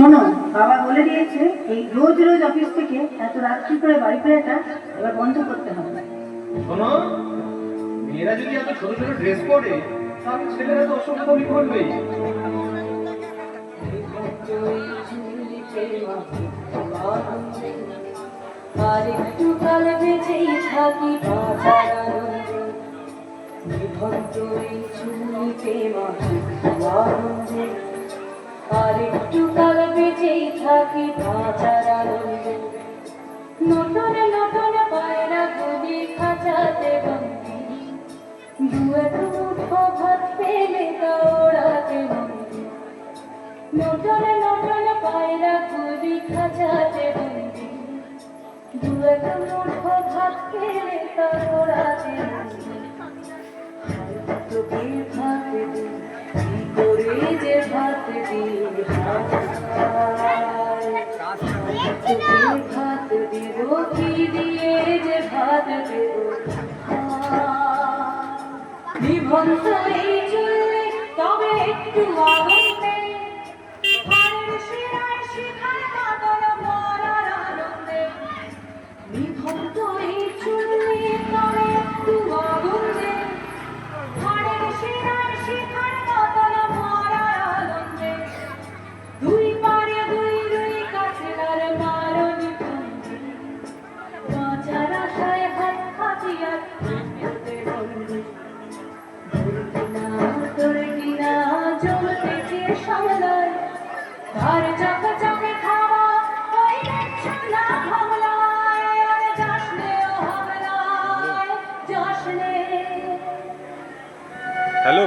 শোনো, বাবা বলে দিয়েছে এই রোজ রোজ অফিস থেকে এত রাত্রি করে বাড়ি ফেরাটা এবার বন্ধ করতে হবে। শোনো, মেয়েরা যদি এত ছোট ছোট ড্রেস পরে তাহলে ছেলেরা তো অসম্ভবই করবেই। আর একটু কাল বেঁচেই থাকি বাঁচার আনন্দে, বিভক্ত এই চুলিতে মাটি আনন্দে। আর একটু কাল বেঁচেই থাকি বাঁচার আনন্দে, নতুন নতুন পায়রা গুলি খাঁচাতে বন্দি, দু এক মুঠো ভাত পেলে তা ওড়াতে বন্দি, নতুন নতুন পায়রা গুলি খাঁচাতে বন্দি, দু এক মুঠো ভাত পেলে তা ওড়াতে বন্দি। তোকে ভাত দি, কি করে যে ভাত দি, তোকে ভাত দিব, কি দিয়ে যে ভাত দেব। নিভন্ত এই চুলে তবে একটু আনন্দে, ঘরের শিরায় শিখায় কাঁদল মরার আনন্দে। নিভন্ত এই চুলে তবে একটু আনন্দে, ঘরের শিরায় শিখায় কাঁদল মরার আনন্দে। দুই পারে দুই দুই কাছের মারণি বন্দি, বাঁচার আশায় হাত খাটিয়ার পেতে বন্দি। তোর কিনা জমতেছে সামলায়, তার চকে চকে খাওয়া ওই দেখছো না হামলায়। আর যাসনে ও হামলায়, যাসনে। হ্যালো,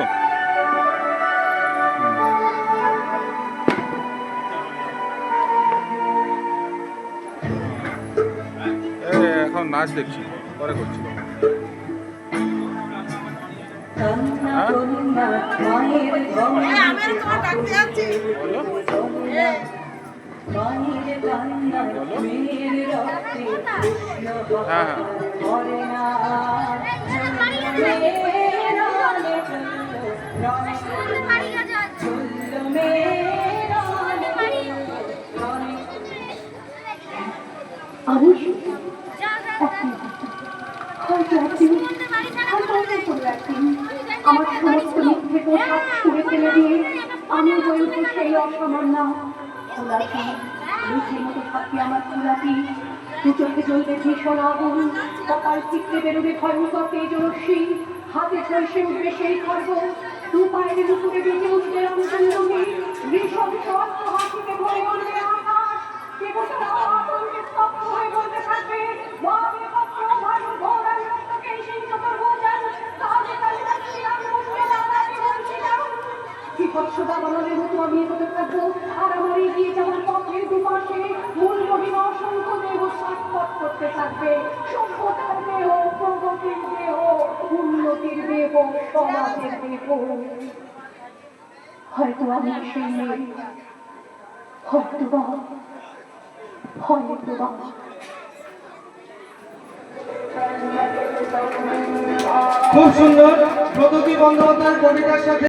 এখন নাচ দেখছি, পরে করছি। আমার সমস্ত মিথ্যে পোশাক ছুঁড়ে ফেলে দিয়ে আমি হয়ে উঠে সেই অসামান্য খোলাপি, লুচির মতো থাকি আমার খোলাপি। দু চোখে জ্বলতে ভীষণ আগুন, কপাল চিকতে বেরোবে ভয়ঙ্কর তেজস্বী, হাতে ঝলসে উঠবে সেই খর্গ, দু পায়ের উপরে বেজে উঠবে রংচন্দনে, ভীষণ শব্দ হাসিতে ভরে উঠবে আকাশ। দেবতারা আতঙ্কে স্তব্ধ হয়ে বলতে থাকবে, মহাবীর পত্র ভানু ঘোড়ার রক্তকে সেই চতুর্ভুজান, তাহলে কালিদাস শ্রীরাম মুন্ডে দাদাকে বলছি যাও। বিভৎস দাবানলের মতো আমি এগোতে থাকবো, আর আমার এগিয়ে যাওয়ার পথের দুপাশে মূল্যহীন অসংখ্য দেহ ছটফট করতে থাকবে। সভ্যতার দেহ, প্রগতির দেহ, উন্নতির দেহ, সমাজের দেহ। হয়তো আমি সেই মেয়ে, হয়তো বা, হয়তো বা। খুব সুন্দর প্রগতি বন্দ্যোপাধ্যায়ের কবিতার সাথে